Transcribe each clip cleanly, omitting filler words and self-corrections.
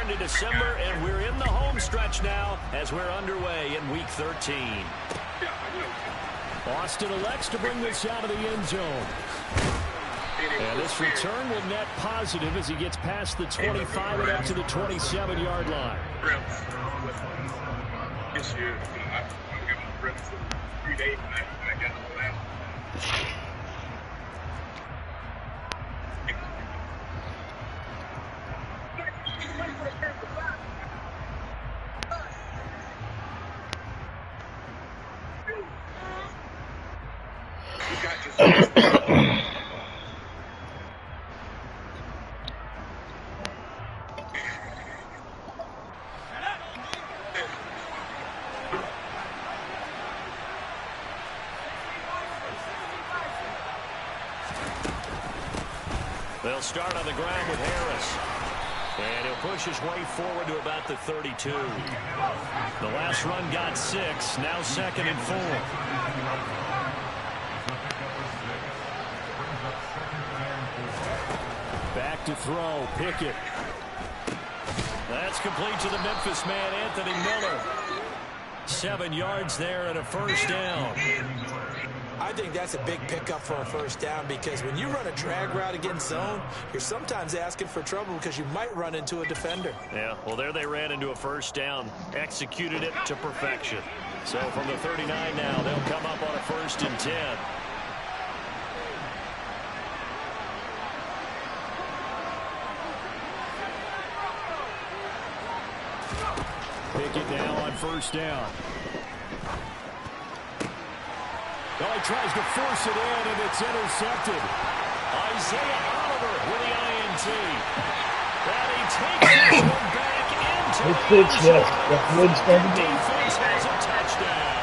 return to December, and we're in the home stretch now as we're underway in Week 13. Austin elects to bring this out of the end zone. And this return will net positive as he gets past the 25 and up to the 27-yard line. This year, I'm giving the reps 3 days and I got all that. They'll start on the ground with Harris. And he'll push his way forward to about the 32. The last run got 6. Now 2nd and 4. Back to throw. Pickett. That's complete to the Memphis man, Anthony Miller. 7 yards there and a first down. I think that's a big pickup for a first down because when you run a drag route against zone, you're sometimes asking for trouble because you might run into a defender. Yeah, well, there they ran into a first down, executed it to perfection. So from the 39 now, they'll come up on a 1st and 10. Pickett now on 1st down. Oh, he tries to force it in, and it's intercepted. Isaiah Oliver with the INT. And he takes this one back into the defense has a touchdown.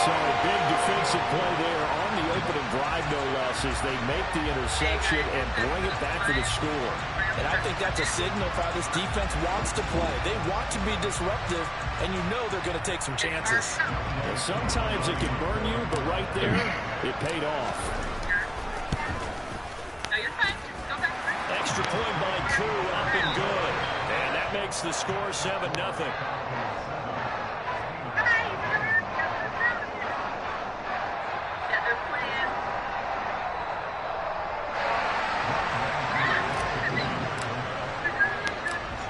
So big defensive play there on the opening drive, no less, as they make the interception and bring it back for the score. And I think that's a signal for how this defense wants to play. They want to be disruptive, and you know they're going to take some chances. And sometimes it can burn you, but right there, it paid off. No, you're fine. Go back. Extra point by Koo, up and good. And that makes the score 7-0.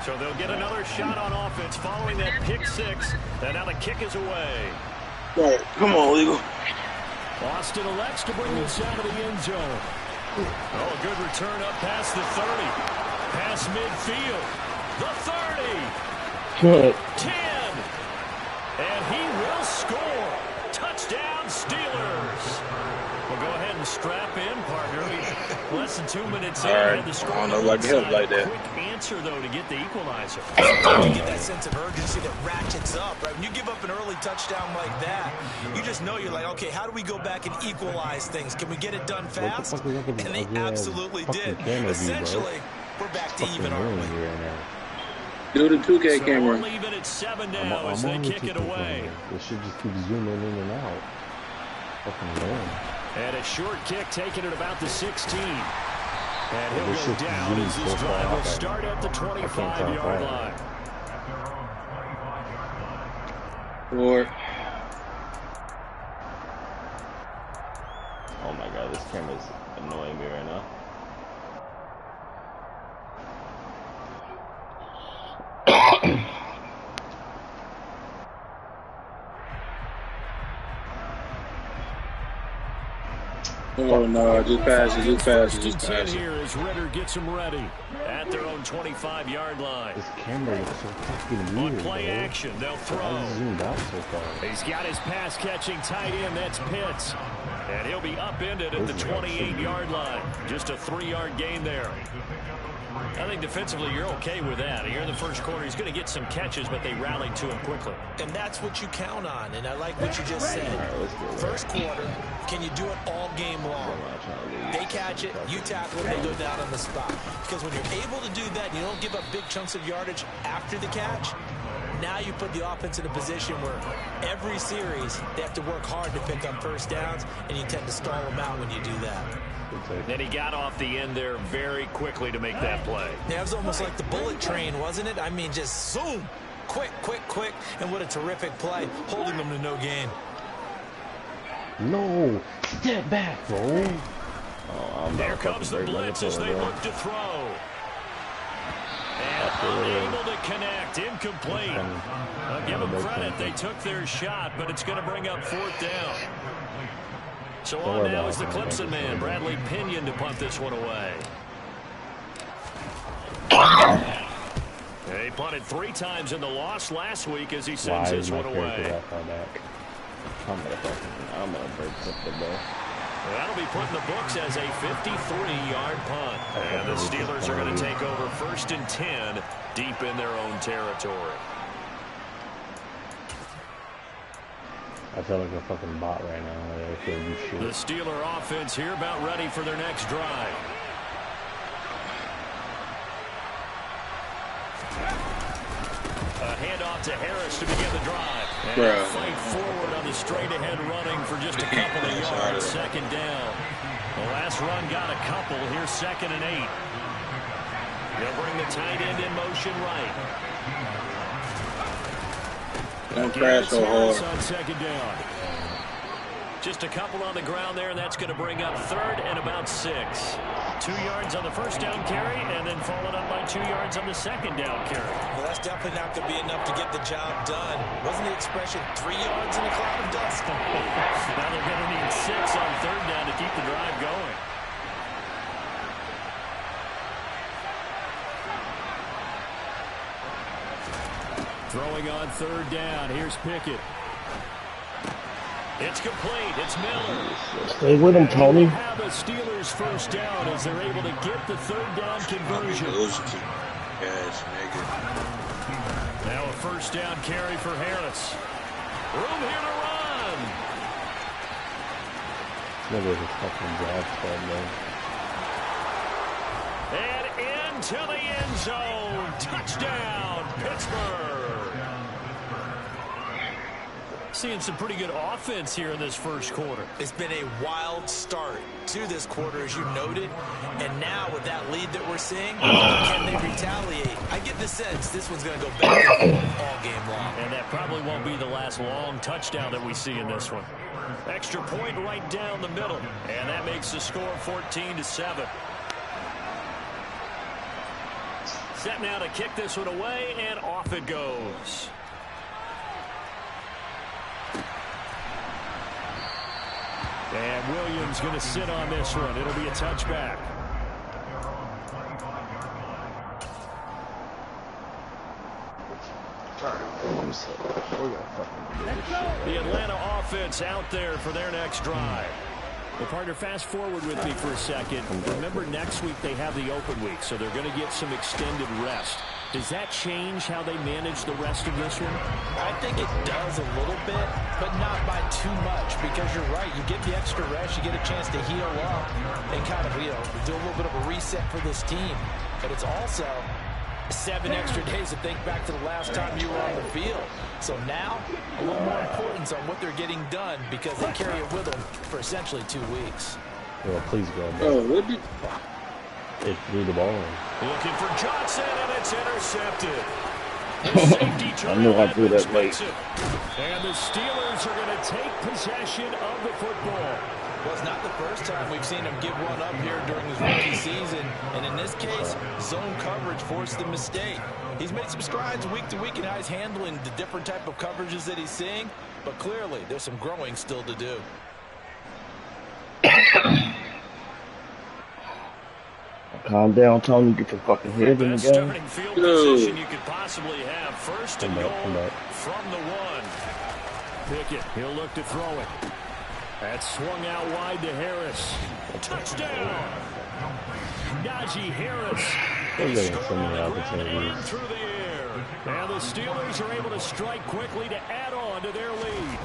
So they'll get another shot on offense following that pick 6. And now the kick is away. Right, come on, Eagle. Austin elects to bring this out of the end zone. Oh, a good return up past the 30. Past midfield. The 30. Good. 10. And he will score. Touchdown, Steelers. We'll go ahead and strap in, partner. Less than 2 minutes in. Right. The score I don't know if I can help like that. Quick answer, though, to get the equalizer. You get that sense of urgency that ratchets up, right? When you give up an early touchdown like that, you just know you're like, okay, how do we go back and equalize things? Can we get it done fast? And they absolutely did. Essentially, we're back to even, aren't we? Do the 2K So camera. we'll leave it at 7 now as they kick it away. It should just keep zooming in and out. Fucking lame. And a short kick taken at about the 16. And he'll This go shit down zooms as this so drive far will out. start at the I can't tell 25-yard that. line. Or Oh my god, this camera's annoying me right now. oh no, just pass it, just pass it, First and just 10 pass it. here as Ritter gets them ready at their own 25-yard line. This camera looks so fucking On weird, play bro. action, they'll I throw. zoomed out so far. He's got his pass-catching tight end, that's Pitts. And he'll be upended at the 28-yard line. Just a 3-yard gain there. I think defensively you're okay with that. Here in the first quarter, he's going to get some catches, but they rallied to him quickly. And that's what you count on, and I like what you just said. First quarter, can you do it all game long? They catch it, you tackle it, they go down on the spot. Because when you're able to do that, you don't give up big chunks of yardage after the catch, now you put the offense in a position where every series they have to work hard to pick up first downs, and you tend to stall them out when you do that. And he got off the end there very quickly to make that play. Yeah, it was almost like the bullet train, wasn't it? I mean, just zoom, quick, and what a terrific play, holding them to no gain. No, step back, bro. Oh, there comes the blitz as they look to throw. And unable to connect, incomplete. I'll give them credit, they took their shot, but it's going to bring up 4th down. So on now is the Clemson man, Bradley Pinion, to punt this one away. He punted 3 times in the loss last week as he sends this one away. I'm gonna break something though. That'll be put in the books as a 53-yard punt. And the Steelers are going to take over 1st and 10 deep in their own territory. I feel like a fucking bot right now. I feel you shit. The Steeler offense here about ready for their next drive. A handoff to Harris to begin the drive. And fight forward on the straight-ahead running for just a couple of yards. 2nd down. The last run got a couple. Here's 2nd and 8. They'll bring the tight end in motion right. Don't crash so hard. On 2nd down. Just a couple on the ground there, and that's going to bring up 3rd and about 6. 2 yards on the first down carry, and then followed up by 2 yards on the 2nd down carry. Well, that's definitely not going to be enough to get the job done. Wasn't the expression 3 yards in a cloud of dust? Now they're going to need 6 on 3rd down to keep the drive going. Throwing on 3rd down. Here's Pickett. It's complete. It's Miller. Stay with him, Tony. Have a Steelers 1st down as they're able to get the 3rd down conversion. Now a 1st down carry for Harris. Room here to run. Never a fucking drive And into the end zone. Touchdown, Pittsburgh. Seeing some pretty good offense here in this 1st quarter. It's been a wild start to this quarter, as you noted. And now with that lead that we're seeing, can they retaliate? I get the sense this one's going to go back all game long. And that probably won't be the last long touchdown that we see in this one. Extra point right down the middle. And that makes the score 14-7. Set now to kick this one away, and off it goes. And Williams going to sit on this one. It'll be a touchback. The Atlanta offense out there for their next drive. Well, partner, fast forward with me for a second. Remember, next week they have the open week, so they're going to get some extended rest. Does that change how they manage the rest of this one? I think it does a little bit, but not by too much, because you're right. You get the extra rest, you get a chance to heal up and kind of, do a little bit of a reset for this team. But it's also 7 extra days to think back to the last time you were on the field. So now, a little more importance on what they're getting done, because they carry it with them for essentially 2 weeks. Well, please go. Oh, what did... It threw the ball in. Looking for Johnson, and it's intercepted. The I knew I threw that late. And the Steelers are going to take possession of the football. Well, it's not the first time we've seen him give one up here during his rookie season. And in this case, zone coverage forced the mistake. He's made some strides week to week in how he's handling the different type of coverages that he's seeing. But clearly, there's some growing still to do. Calm down, Tony. Get your fucking head in the Best game. starting field position you could possibly have. 1st and goal from the 1. Pickett, he'll look to throw it. That's swung out wide to Harris. Touchdown! Najee Harris. They're getting so many opportunities. Through the air. And the Steelers are able to strike quickly to add on to their lead.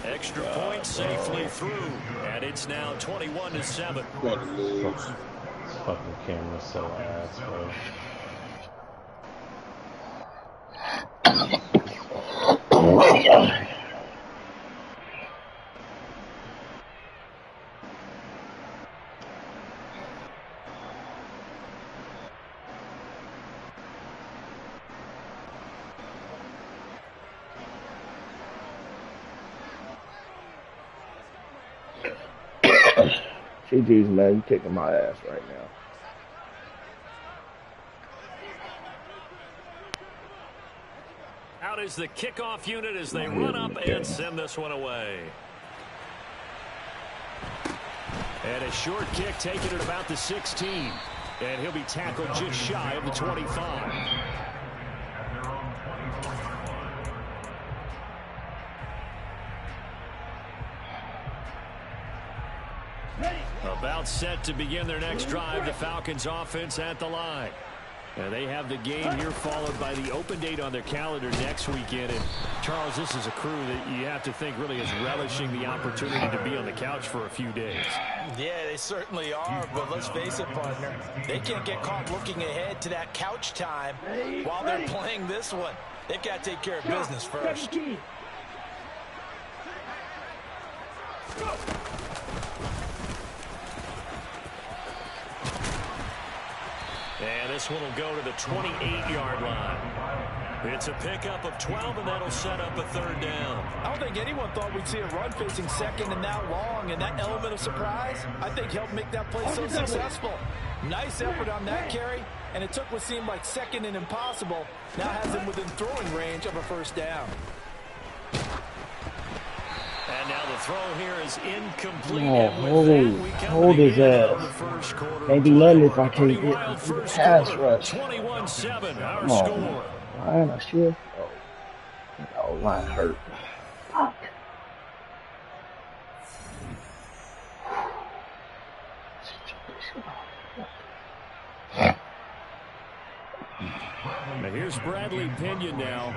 Extra point safely through, and it's now 21-7. Fucking camera's so ass, bro. CG's man kicking my ass right now. Out is the kickoff unit as they run up and send this one away. And a short kick taken at about the 16. And he'll be tackled just shy of the 25. About set to begin their next drive. The Falcons offense at the line. And they have the game here followed by the open date on their calendar next weekend. And Charles, this is a crew that you have to think really is relishing the opportunity to be on the couch for a few days. Yeah, they certainly are, but let's face it, partner. They can't get caught looking ahead to that couch time while they're playing this one. They've got to take care of business first. And this one will go to the 28-yard line. It's a pickup of 12, and that'll set up a third down. I don't think anyone thought we'd see a run facing second and that long, and that element of surprise, I think, helped make that play so successful. Nice effort on that carry, and it took what seemed like second and impossible. Now has him within throwing range of a first down. And now the throw here is incomplete. Hold his ass. Can't do nothing if I can't get the pass rush. 21-7, our score. Line, I should. Oh, line hurt. Fuck. Now here's Bradley Pinion now.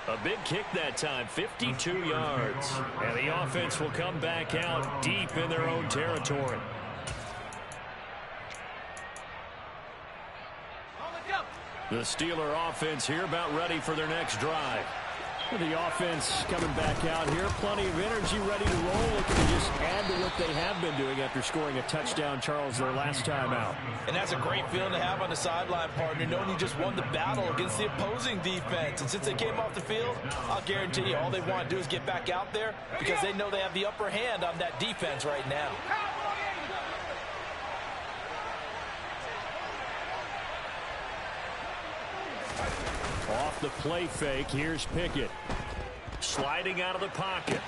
A big kick that time, 52 yards. And the offense will come back out deep in their own territory. The Steeler offense here about ready for their next drive. The offense coming back out here. Plenty of energy, ready to roll. Looking to just add to what they have been doing after scoring a touchdown, Charles, their last time out. And that's a great feeling to have on the sideline, partner, knowing you just won the battle against the opposing defense. And since they came off the field, I'll guarantee you all they want to do is get back out there because they know they have the upper hand on that defense right now. Off the play fake, here's Pickett. Sliding out of the pocket.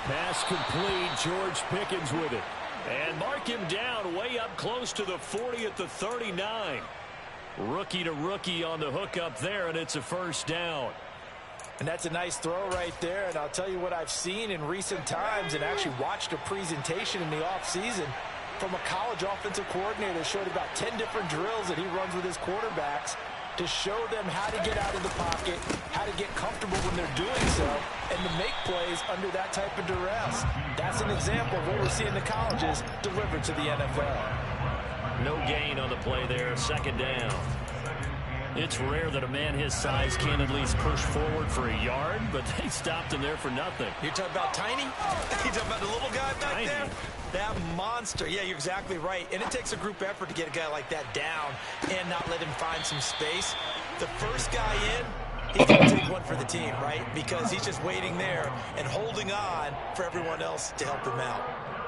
Pass complete, George Pickens with it. And mark him down way up close to the 40 at the 39. Rookie to rookie on the hook up there, and it's a first down. And that's a nice throw right there. And I'll tell you what I've seen in recent times and actually watched a presentation in the offseason from a college offensive coordinator that showed about 10 different drills that he runs with his quarterbacks to show them how to get out of the pocket, how to get comfortable when they're doing so, and to make plays under that type of duress. That's an example of what we're seeing the colleges deliver to the NFL. No gain on the play there, second down. It's rare that a man his size can at least push forward for a yard, but they stopped him there for nothing. You're talking about Tiny? You're talking about the little guy back there? That monster. Yeah, you're exactly right. And it takes a group effort to get a guy like that down and not let him find some space. The first guy in, he's going to take one for the team, right? Because he's just waiting there and holding on for everyone else to help him out.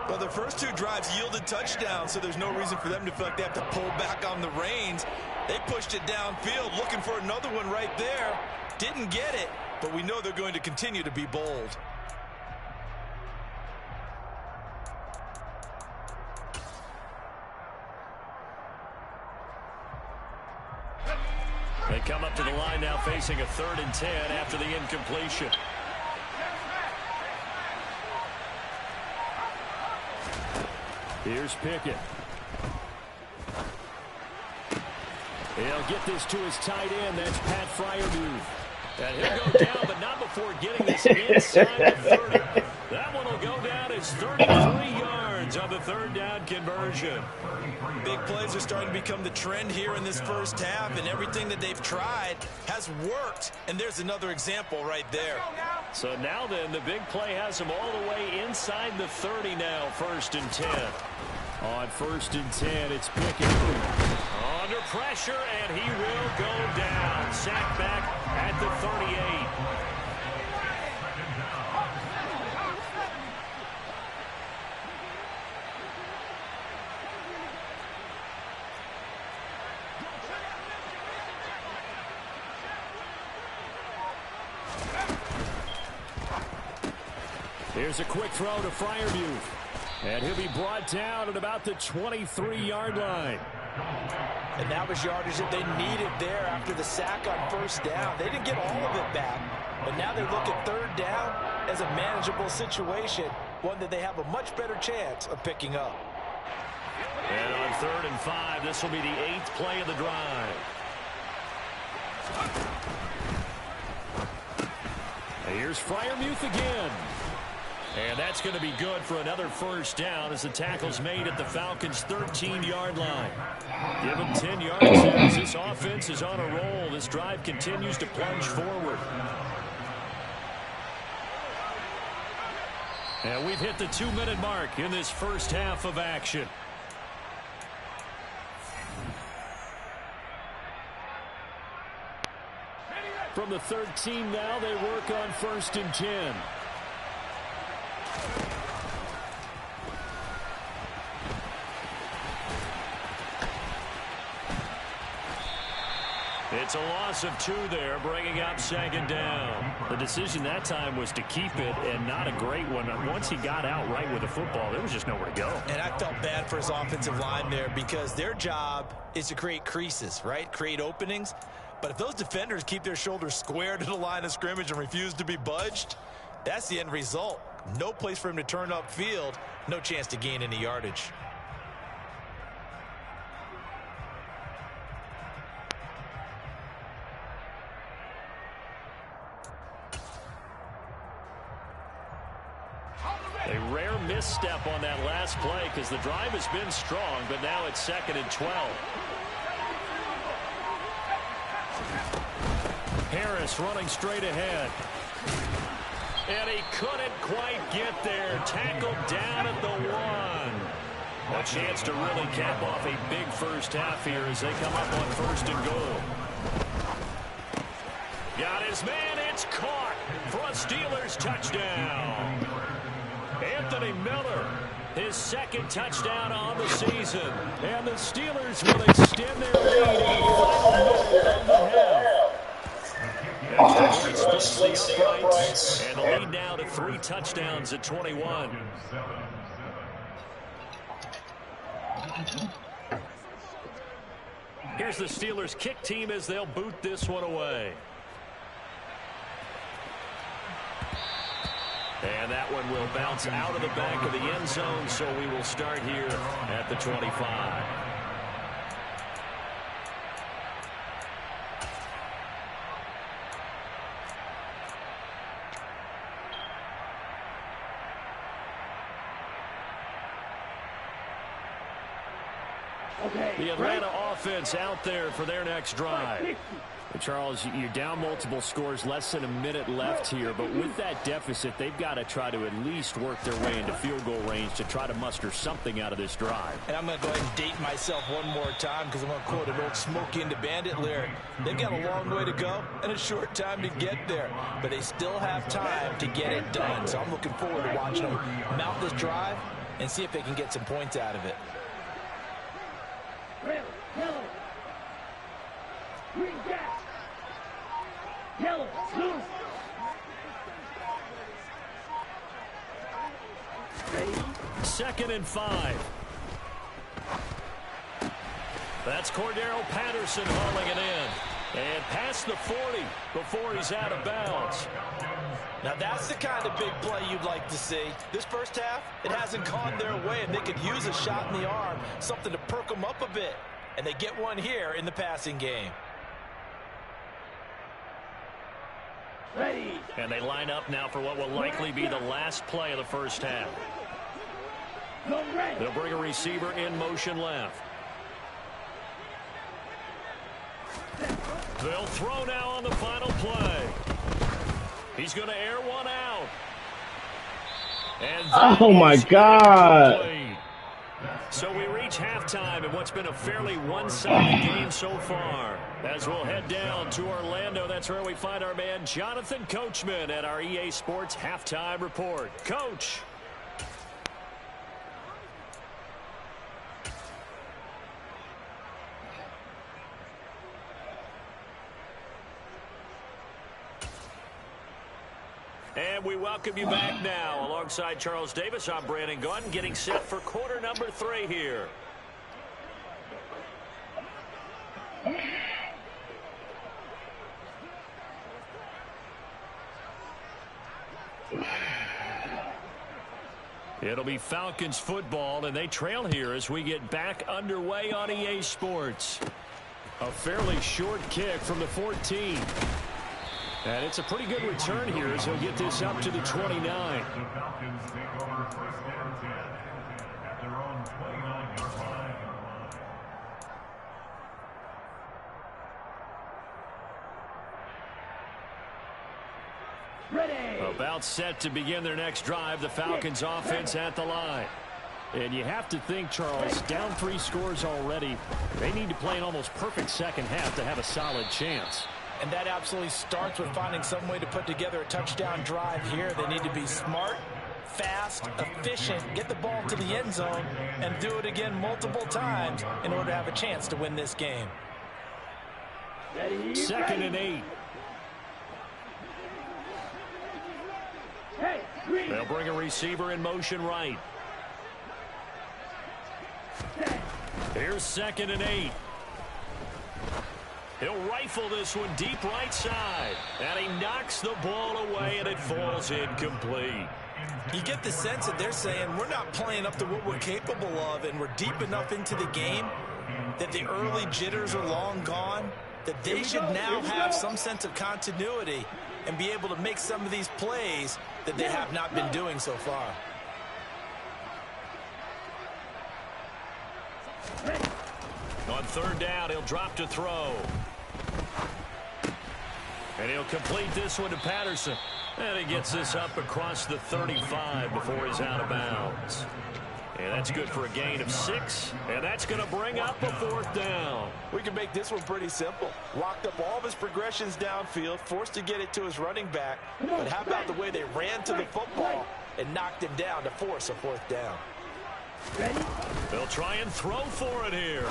Well, the first two drives yielded touchdowns, so there's no reason for them to feel like they have to pull back on the reins. They pushed it downfield, looking for another one right there. Didn't get it, but we know they're going to continue to be bold. They come up to the line now facing a 3rd and 10 after the incompletion. Here's Pickett. He'll get this to his tight end. That's Pat Freiermuth. And he'll go down, but not before getting this inside the 30. That one will go down as 33 yards on the 3rd down conversion. Big plays are starting to become the trend here in this first half, and everything that they've tried has worked. And there's another example right there. So now then, the big play has them all the way inside the 30 now, 1st and 10. On 1st and 10, it's Pickett. pressure, and he will go down. Sacked back at the 38. Here's a quick throw to Freiermuth. And he'll be brought down at about the 23-yard line. And that was yardage that they needed there after the sack on first down. They didn't get all of it back, but now they look at third down as a manageable situation, one that they have a much better chance of picking up. And on 3rd and 5, this will be the 8th play of the drive. And here's Freiermuth again. And that's going to be good for another first down as the tackle's made at the Falcons' 13-yard line. Give them 10 yards as this offense is on a roll. This drive continues to plunge forward. And we've hit the 2-minute mark in this first half of action. From the 13 now, they work on 1st and 10. It's a loss of 2 there, bringing up 2nd down. The decision that time was to keep it, and not a great one. Once he got out right with the football, there was just nowhere to go. And I felt bad for his offensive line there because their job is to create creases, right? Create openings. But if those defenders keep their shoulders square to the line of scrimmage and refuse to be budged, that's the end result. No place for him to turn upfield, no chance to gain any yardage. A rare misstep on that last play because the drive has been strong, but now it's 2nd and 12. Harris running straight ahead. And he couldn't quite get there. Tackled down at the 1. A chance to really cap off a big first half here as they come up on 1st and goal. Got his man. It's caught for a Steelers touchdown. Anthony Miller, his 2nd touchdown on the season. And the Steelers will extend their lead in the final minute of the half. Extra point splits the uprights, and the lead now to 3 touchdowns at 21. Here's the Steelers kick team as they'll boot this one away. And that one will bounce out of the back of the end zone, so we will start here at the 25. The Atlanta offense out there for their next drive. And Charles, you're down multiple scores, less than a minute left here, but with that deficit, they've got to try to at least work their way into field goal range to try to muster something out of this drive. And I'm going to go ahead and date myself one more time because I'm going to quote an old Smokey and the Bandit lyric. They've got a long way to go and a short time to get there, but they still have time to get it done. So I'm looking forward to watching them mount this drive and see if they can get some points out of it. Yellow. Green gas. Yellow. Loose. Ready. 2nd and 5. That's Cordero Patterson hauling it in. And past the 40 before he's out of bounds. Now that's the kind of big play you'd like to see. This first half, it hasn't gone their way, and they could use a shot in the arm, something to perk them up a bit. And they get one here in the passing game. Ready. And they line up now for what will likely be the last play of the first half. They'll bring a receiver in motion left. They'll throw now on the final play. He's going to air one out. And oh my God. So we reach halftime in what's been a fairly one-sided game so far. As we'll head down to Orlando, that's where we find our man Jonathan Coachman at our EA Sports Halftime Report. Coach. And we welcome you back now. Alongside Charles Davis, I'm Brandon Gunn, getting set for quarter number 3 here. It'll be Falcons football, and they trail here as we get back underway on EA Sports. A fairly short kick from the 14. And it's a pretty good return here as he'll get this up to the 29. Ready. About set to begin their next drive, the Falcons offense at the line. And you have to think, Charles, down 3 scores already. They need to play an almost perfect second half to have a solid chance. And that absolutely starts with finding some way to put together a touchdown drive here. They need to be smart, fast, efficient, get the ball to the end zone, and do it again multiple times in order to have a chance to win this game. Ready. 2nd and 8. Hey, green. They'll bring a receiver in motion right. Here's 2nd and 8. He'll rifle this one deep right side. And he knocks the ball away, and it falls incomplete. You get the sense that they're saying we're not playing up to what we're capable of, and we're deep enough into the game that the early jitters are long gone, that they should now have some sense of continuity and be able to make some of these plays that they have not been doing so far. On 3rd down, he'll drop to throw. And he'll complete this one to Patterson. And he gets this up across the 35 before he's out of bounds. And that's good for a gain of 6. And that's going to bring up a 4th down. We can make this one pretty simple. Locked up all of his progressions downfield, forced to get it to his running back. But how about the way they ran to the football and knocked him down to force a 4th down? Ready. They'll try and throw for it here.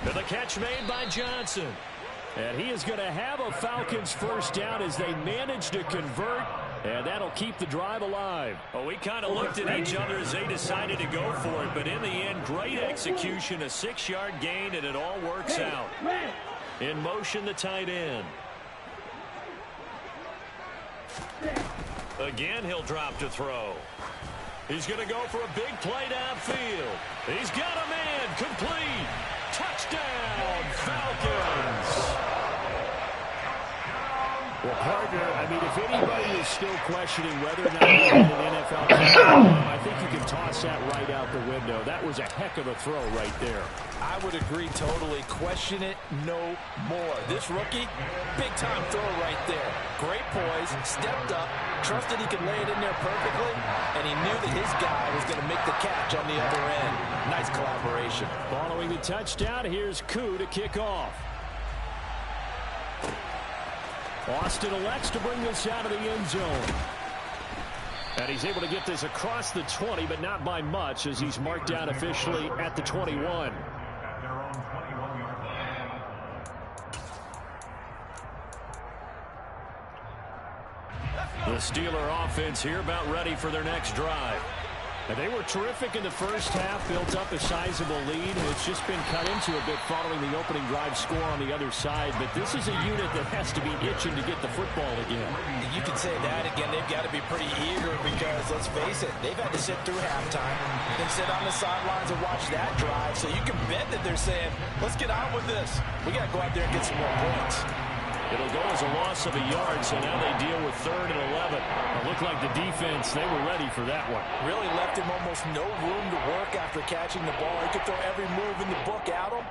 And the catch made by Johnson. And he is going to have a Falcons 1st down as they manage to convert. And that'll keep the drive alive. Oh, we kind of looked at each other as they decided to go for it. But in the end, great execution, a 6-yard gain, and it all works out. In motion, the tight end. Again, he'll drop to throw. He's going to go for a big play downfield. He's got a man complete. Touchdown, Falcons. Well, partner, I mean, if anybody is still questioning whether or not he had an NFL touchdown, I think you can toss that right out the window. That was a heck of a throw right there. I would agree totally. Question it no more. This rookie, big-time throw right there. Great poise, stepped up, trusted he could lay it in there perfectly, and he knew that his guy was going to make the catch on the other end. Nice collaboration. Following the touchdown, here's Koo to kick off. Austin elects to bring this out of the end zone. And he's able to get this across the 20, but not by much, as he's marked down officially at the 21. The Steeler offense here about ready for their next drive. And they were terrific in the first half, built up a sizable lead, and it's just been cut into a bit following the opening drive score on the other side. But this is a unit that has to be itching to get the football again. You can say that again. They've got to be pretty eager because, let's face it, they've had to sit through halftime and sit on the sidelines and watch that drive. So you can bet that they're saying, let's get on with this. We got to go out there and get some more points. It'll go as a loss of a yard, so now they deal with 3rd and 11. It looked like the defense, they were ready for that one. Really left him almost no room to work after catching the ball. He could throw every move in the book at him.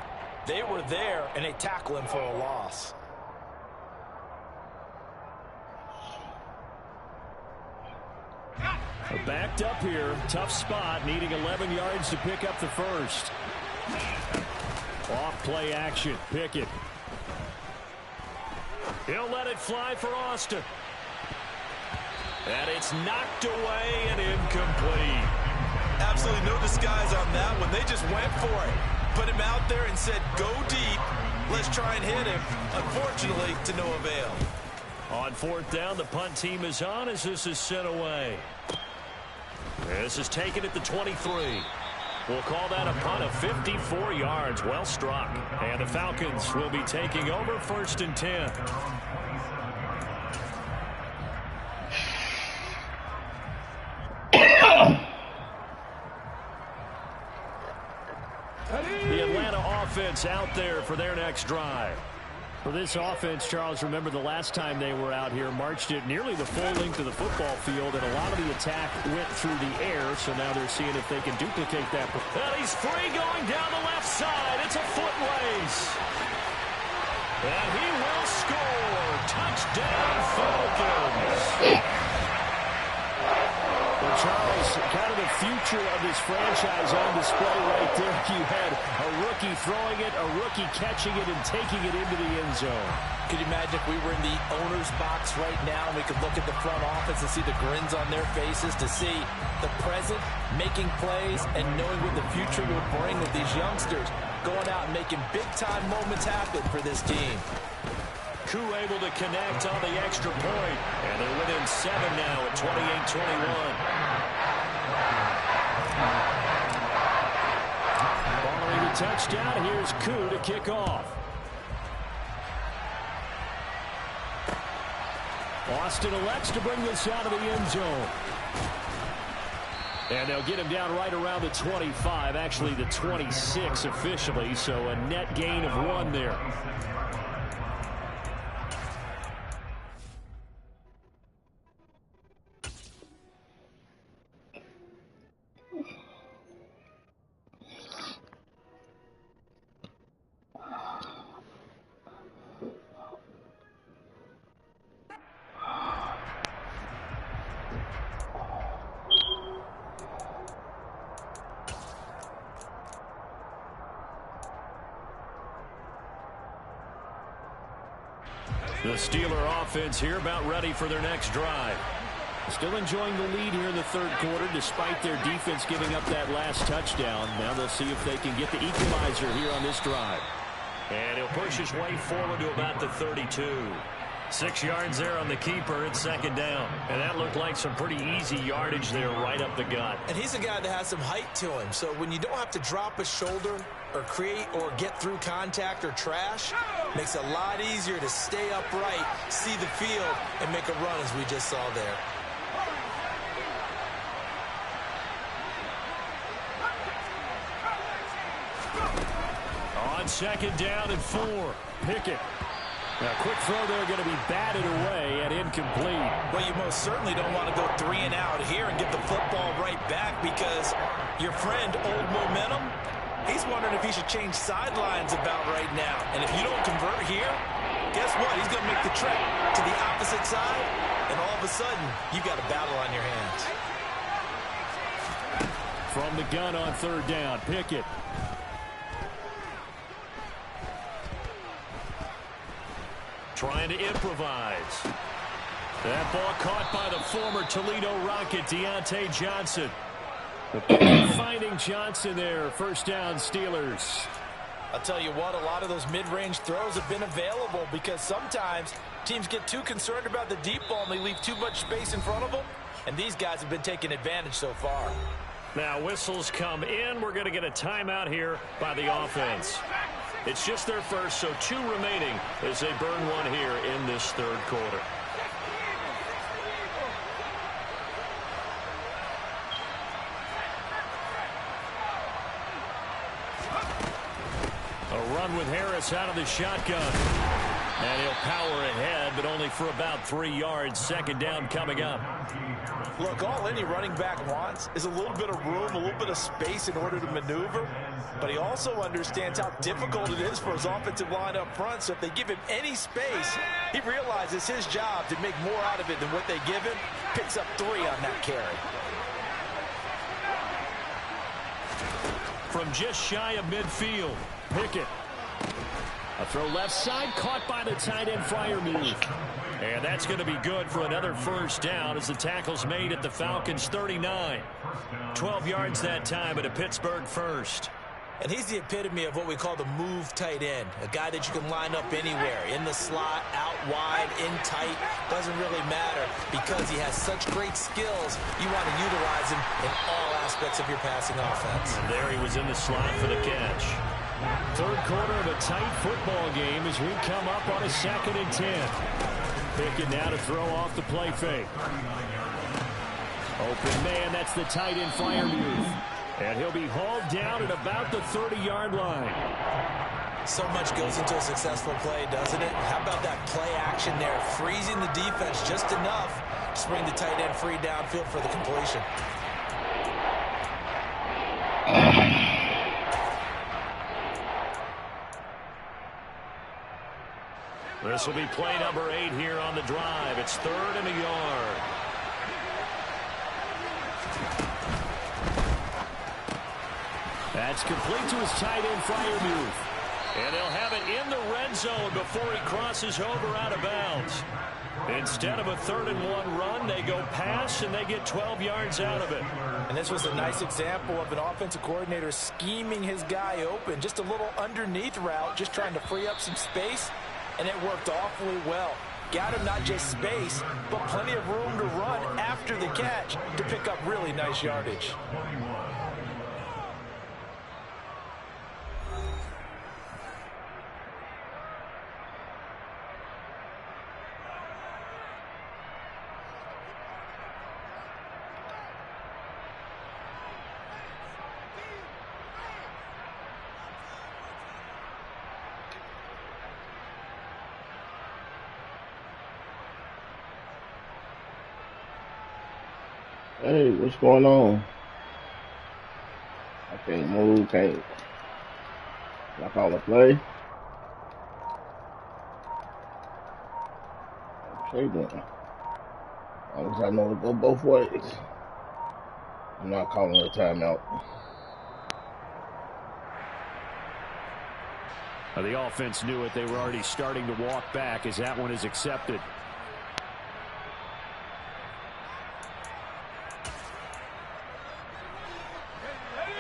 They were there, and they tackle him for a loss. Backed up here. Tough spot. Needing 11 yards to pick up the first. Off play action. Pickett. He'll let it fly for Austin. And it's knocked away and incomplete. Absolutely no disguise on that one. They just went for it. Put him out there and said, go deep. Let's try and hit him. Unfortunately, to no avail. On fourth down, the punt team is on as this is sent away. This is taken at the 23. We'll call that a punt of 54 yards. Well struck. And the Falcons will be taking over 1st and 10. The Atlanta offense out there for their next drive. For this offense, Charles, remember the last time they were out here, marched it nearly the full length of the football field, and a lot of the attack went through the air, so now they're seeing if they can duplicate that. And he's free going down the left side. It's a foot race. And he will score. Touchdown, Falcons. Well, Charles, kind of the future of this franchise on display right there. You had a rookie throwing it, a rookie catching it, and taking it into the end zone. Could you imagine if we were in the owner's box right now and we could look at the front office and see the grins on their faces, to see the present making plays and knowing what the future will bring with these youngsters going out and making big-time moments happen for this team. Koo able to connect on the extra point. And they're within 7 now at 28-21. Following the touchdown, here's Koo to kick off. Austin elects to bring this out of the end zone. And they'll get him down right around the 25, actually the 26 officially, so a net gain of 1 there. The Steeler offense here about ready for their next drive. Still enjoying the lead here in the third quarter despite their defense giving up that last touchdown. Now they'll see if they can get the equalizer here on this drive. And he'll push his way forward to about the 32. 6 yards there on the keeper. It's 2nd down. And that looked like some pretty easy yardage there right up the gut. And he's a guy that has some height to him. So when you don't have to drop a shoulder or create or get through contact or trash, makes it a lot easier to stay upright, see the field, and make a run as we just saw there. On 2nd down and 4. Pickett. Now, quick throw there going to be batted away and incomplete. Well, you most certainly don't want to go 3 and out here and get the football right back, because your friend, Old Momentum, he's wondering if he should change sidelines about right now. And if you don't convert here, guess what? He's going to make the trek to the opposite side, and all of a sudden, you've got a battle on your hands. From the gun on 3rd down, Pickett. Trying to improvise. That ball caught by the former Toledo Rocket, Deontay Johnson. Finding Johnson there. 1st down, Steelers. I'll tell you what, a lot of those mid-range throws have been available, because sometimes teams get too concerned about the deep ball and they leave too much space in front of them, and these guys have been taking advantage so far. Now whistles come in. We're going to get a timeout here by the offense. It's just their first, so 2 remaining as they burn 1 here in this 3rd quarter. A run with Harris out of the shotgun. And he'll power ahead, but only for about 3 yards. 2nd down coming up. Look, all any running back wants is a little bit of room, a little bit of space in order to maneuver. But he also understands how difficult it is for his offensive line up front. So if they give him any space, he realizes his job to make more out of it than what they give him. Picks up 3 on that carry. from just shy of midfield. Pickett. A throw left side, caught by the tight end Freiermuth. And that's going to be good for another first down as the tackle's made at the Falcons' 39. 12 yards that time at a Pittsburgh first. And he's the epitome of what we call the move tight end. A guy that you can line up anywhere. In the slot, out wide, in tight. Doesn't really matter because he has such great skills. You want to utilize him in all aspects of your passing offense. And there he was in the slot for the catch. Third quarter of a tight football game as we come up on a 2nd and 10. Pickett now to throw off the play fake. Open man, that's the tight end Freiermuth. And he'll be hauled down at about the 30-yard line. So much goes into a successful play, doesn't it? How about that play action there? Freezing the defense just enough to bring the tight end free downfield for the completion. This will be play number 8 here on the drive. It's 3rd and a yard. That's complete to his tight end, Freiermuth. And they'll have it in the red zone before he crosses over out of bounds. Instead of a 3rd and 1 run, they go pass, and they get 12 yards out of it. And this was a nice example of an offensive coordinator scheming his guy open. Just a little underneath route, just trying to free up some space, and it worked awfully well. Got him not just space, but plenty of room to run after the catch to pick up really nice yardage. Hey, what's going on? I can't move, can't. I call a play. Okay then. As long as I know it go both ways. I'm not calling a timeout. The offense knew it. They were already starting to walk back as that one is accepted.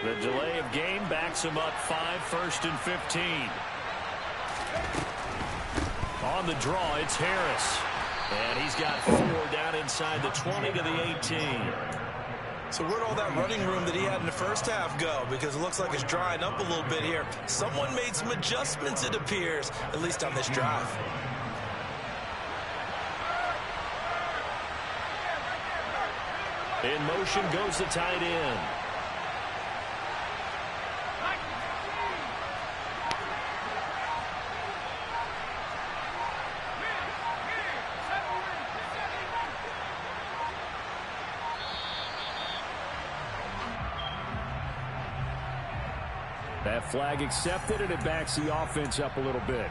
The delay of game backs him up 5, 1st and 15. On the draw, it's Harris. And he's got 4 down inside the 20 to the 18. So where'd all that running room that he had in the first half go? Because it looks like it's drying up a little bit here. Someone made some adjustments, it appears, at least on this drive. In motion goes the tight end. That flag accepted, and it backs the offense up a little bit.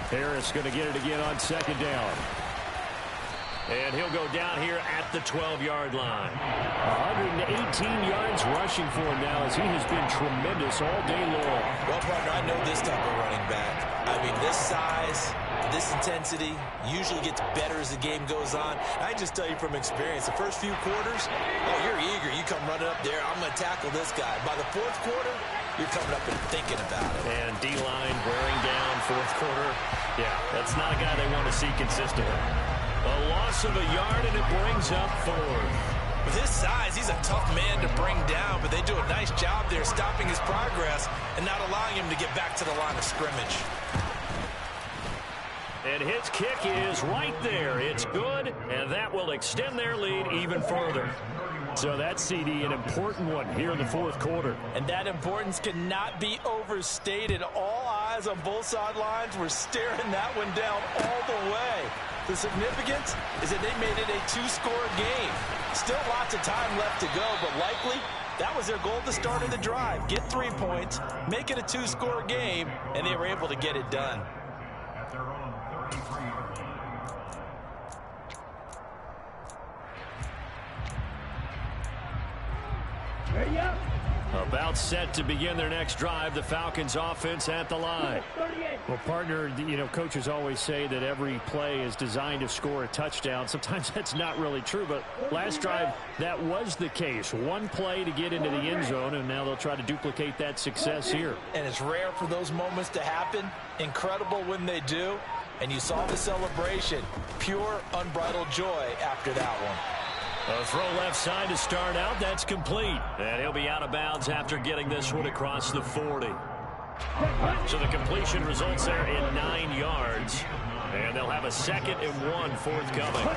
Harris going to get it again on 2nd down. And he'll go down here at the 12-yard line. 118 yards rushing for him now as he has been tremendous all day long. Well, partner, I know this type of running back. I mean, this size, this intensity usually gets better as the game goes on. I just tell you from experience, the first few quarters, oh, you're eager. You come running up there, I'm going to tackle this guy. By the 4th quarter, you're coming up and thinking about it. And D-line wearing down 4th quarter. Yeah, that's not a guy they want to see consistently. A loss of a yard, and it brings up 4th. With his size, he's a tough man to bring down, but they do a nice job there stopping his progress and not allowing him to get back to the line of scrimmage. And his kick is right there. It's good, and that will extend their lead even further. So that's, CD, an important one here in the 4th quarter. And that importance cannot be overstated. All eyes guys on both sidelines were staring that one down all the way. The significance is that they made it a 2-score game. Still lots of time left to go, but likely that was their goal at the start of the drive. Get 3 points, make it a 2-score game, and they were able to get it done. Ready up. About set to begin their next drive. The Falcons offense at the line. 38. Well, partner, you know, coaches always say that every play is designed to score a touchdown. Sometimes that's not really true, but last drive, that was the case. One play to get into the end zone, and now they'll try to duplicate that success here. And it's rare for those moments to happen. Incredible when they do. And you saw the celebration. Pure, unbridled joy after that one. A throw left side to start out. That's complete. And he'll be out of bounds after getting this one across the 40. So the completion results there in 9 yards. And they'll have a 2nd and 1 forthcoming.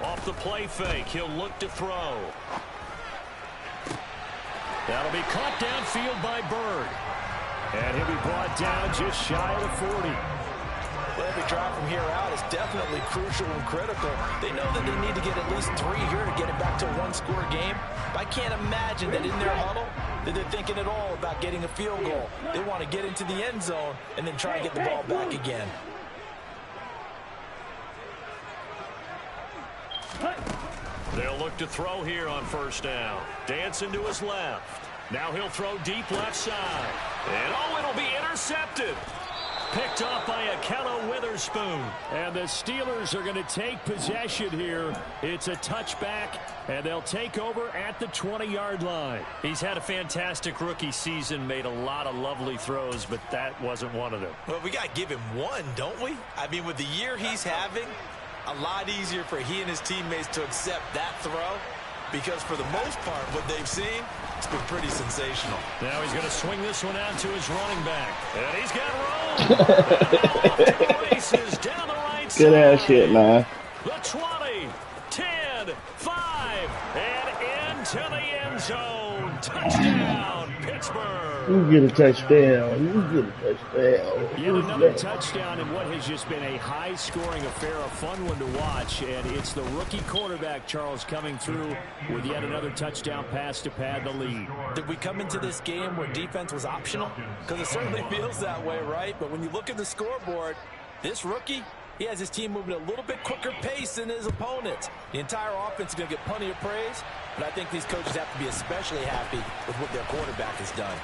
Off the play fake, he'll look to throw. That'll be caught downfield by Bird. And he'll be brought down just shy of the 40. Well, every drive from here out is definitely crucial and critical. They know that they need to get at least 3 here to get it back to a 1-score game. But I can't imagine that in their huddle that they're thinking at all about getting a field goal. They want to get into the end zone and then try and get the ball back again. They'll look to throw here on 1st down. Dancing to his left. Now he'll throw deep left side. And oh, it'll be intercepted. Picked off by Akello Witherspoon. And the Steelers are going to take possession here. It's a touchback, and they'll take over at the 20-yard line. He's had a fantastic rookie season, made a lot of lovely throws, but that wasn't one of them. Well, we got to give him one, don't we? I mean, with the year he's having, a lot easier for he and his teammates to accept that throw. Because for the most part, what they've seen, it's been pretty sensational. Now he's going to swing this one out to his running back. And he's got room. Races down the right side. Good ass shit, man. The 20, 10, 5, and into the end zone. Touchdown, Pittsburgh. You get a touchdown. You get a touchdown. Yet another touchdown in what has just been a high-scoring affair, a fun one to watch. And it's the rookie quarterback, Charles, coming through with yet another touchdown pass to pad the lead. Did we come into this game where defense was optional? Because it certainly feels that way, right? But when you look at the scoreboard, this rookie, he has his team moving at a little bit quicker pace than his opponents. The entire offense is going to get plenty of praise, but I think these coaches have to be especially happy with what their quarterback has done.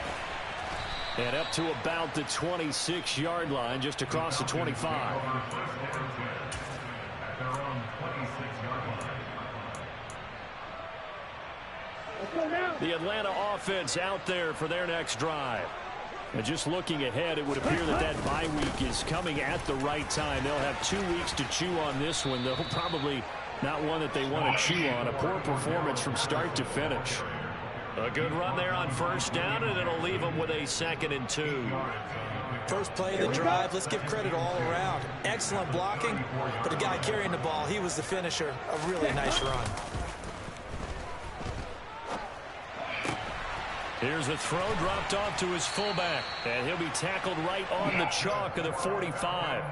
And up to about the 26-yard line, just across the 25. The Atlanta offense out there for their next drive. And just looking ahead, it would appear that that bye week is coming at the right time. They'll have 2 weeks to chew on this one. They'll probably not one that they want to chew on. A poor performance from start to finish. A good run there on 1st down, and it'll leave them with a 2nd and 2. First play of the drive, let's give credit all around. Excellent blocking, but the guy carrying the ball, he was the finisher. A really nice run. Here's a throw dropped off to his fullback, and he'll be tackled right on the chalk of the 45.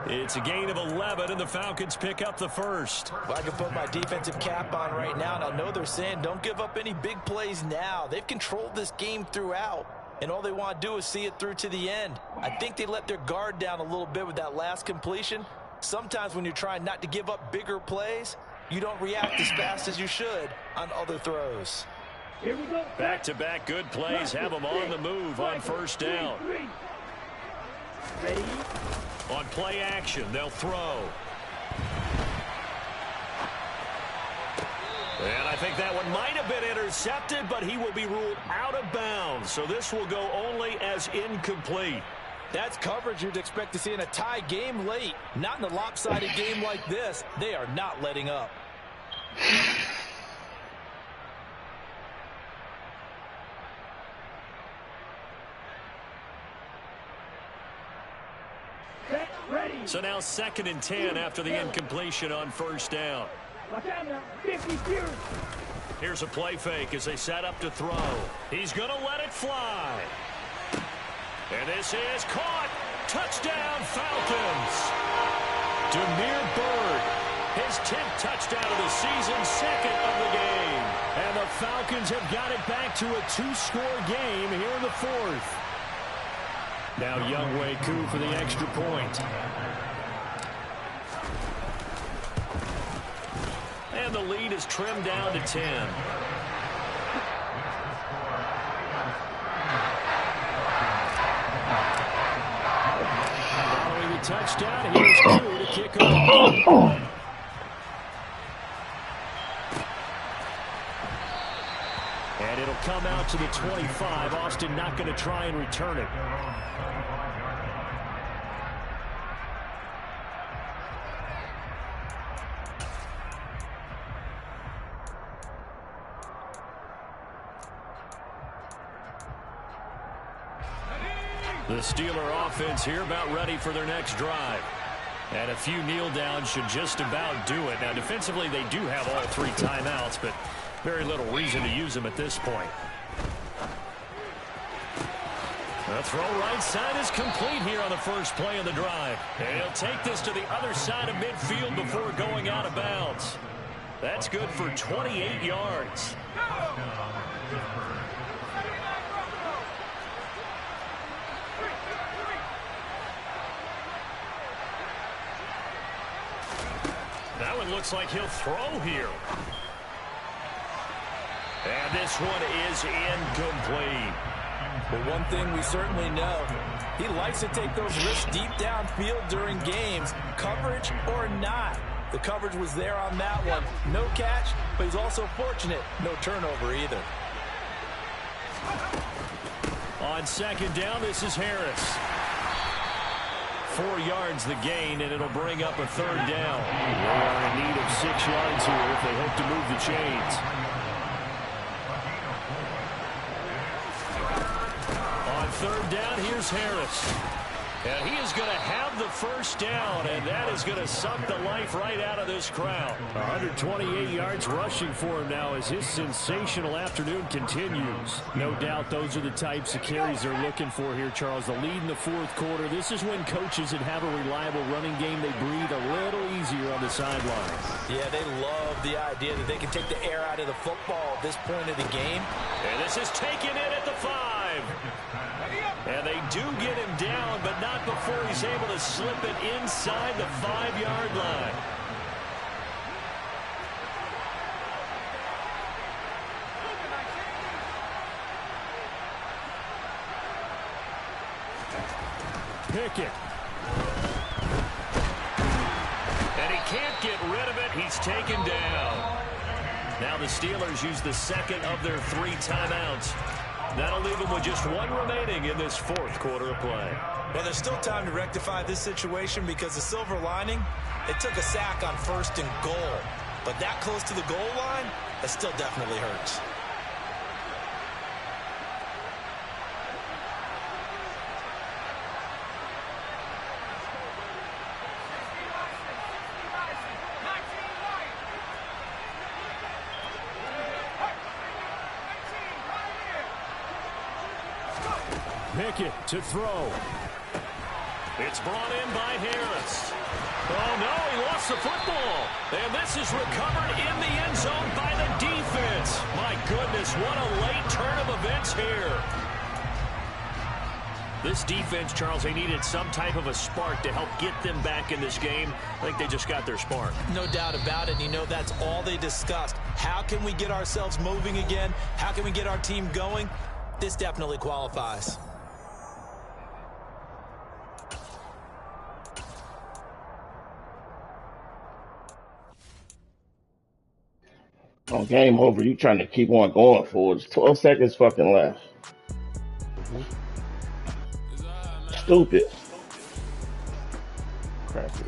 It's a gain of 11, and the Falcons pick up the 1st. Well, I can put my defensive cap on right now, and I know they're saying don't give up any big plays now. They've controlled this game throughout, and all they want to do is see it through to the end. I think they let their guard down a little bit with that last completion. Sometimes when you're trying not to give up bigger plays, you don't react as fast as you should on other throws. Here we go. Back-to-back good plays have them on the move on 1st down. Ready? On play action, they'll throw. And I think that one might have been intercepted, but he will be ruled out of bounds. So this will go only as incomplete. That's coverage you'd expect to see in a tie game late. Not in a lopsided game like this. They are not letting up. So now 2nd and 10 after the incompletion on 1st down. Watch out now. 50 fewer. Here's a play fake as they set up to throw. He's going to let it fly. And this is caught. Touchdown, Falcons. Demir Bird, his 10th touchdown of the season, second of the game. And the Falcons have got it back to a 2-score game here in the fourth. Now Younghoe Koo for the extra point. And the lead is trimmed down to 10. Following the touchdown, here's Koo to kick off. And it'll come out to the 25. Austin not going to try and return it. The Steeler offense here about ready for their next drive. And a few kneel downs should just about do it. Now, defensively, they do have all 3 timeouts, but very little reason to use them at this point. The throw right side is complete here on the first play of the drive. And he'll take this to the other side of midfield before going out of bounds. That's good for 28 yards. That one looks like he'll throw here. And this one is incomplete. But one thing we certainly know, he likes to take those risks deep downfield during games, coverage or not. The coverage was there on that one. No catch, but he's also fortunate. No turnover either. On second down, this is Harris. 4 yards the gain, and it'll bring up a third down. They are in need of 6 yards here if they hope to move the chains. On third down, here's Harris. And he is going to have the first down, and that is going to suck the life right out of this crowd. 128 yards rushing for him now as his sensational afternoon continues. No doubt those are the types of carries they're looking for here, Charles. The lead in the fourth quarter. This is when coaches that have a reliable running game, they breathe a little easier on the sideline. Yeah, they love the idea that they can take the air out of the football at this point of the game. And this is taken in at the 5. And they do get him down, but not before he's able to slip it inside the 5-yard line. Pickett. And he can't get rid of it. He's taken down. Now the Steelers use the second of their 3 timeouts. That'll leave them with just 1 remaining in this fourth quarter of play. Well, there's still time to rectify this situation because the silver lining, they took a sack on 1st and goal. But that close to the goal line, that still definitely hurts. Pickett to throw. It's brought in by Harris. Oh, no, he lost the football. And this is recovered in the end zone by the defense. My goodness, what a late turn of events here. This defense, Charles, they needed some type of a spark to help get them back in this game. I think they just got their spark. No doubt about it. You know, that's all they discussed. How can we get ourselves moving again? How can we get our team going? This definitely qualifies. Oh, game over. You trying to keep on going for it. 12 seconds fucking left. Stupid. Crappy.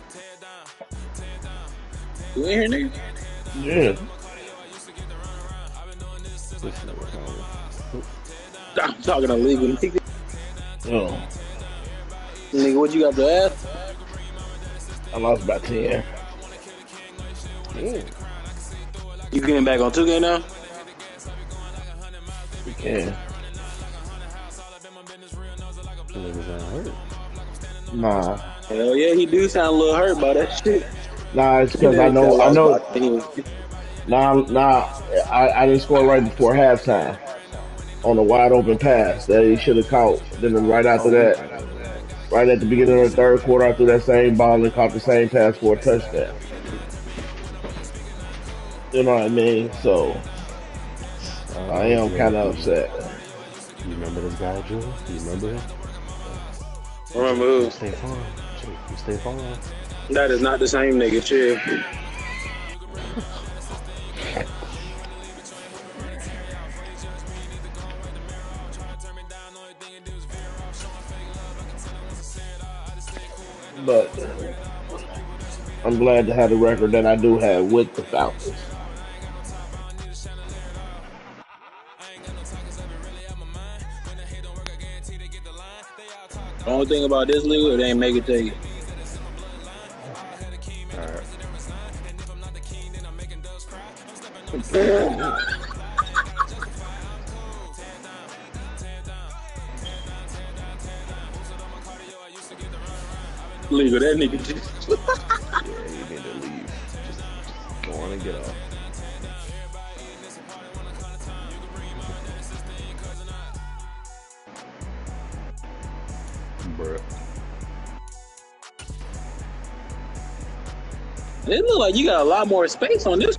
Tear down. You in here, nigga? Yeah. I'm talking illegal, nigga. Oh, Nigga, what you got to ask? I lost by 10. Damn. You getting back on 2K now? We can. Niggas ain't hurt. Nah. Hell yeah, he do sound a little hurt by that shit. Nah, it's He because I said know. lost by 10. Nah. I didn't score right before halftime on a wide open pass that he should have caught. Then right after Oh, that, right at the beginning of the third quarter, I threw that same ball and caught the same pass for a touchdown. You know what I mean? So I am kind of upset. You remember this guy, Joe? You remember him? Remember who? Stay Farm. You Stay Farm. That is not the same nigga, chill. But I'm glad to have the record that I do have with the Falcons. The only thing about this league, it ain't make it take it. Legal, that nigga just. Yeah, you need to leave. Just go on and get off. Bruh. It look like you got a lot more space on this.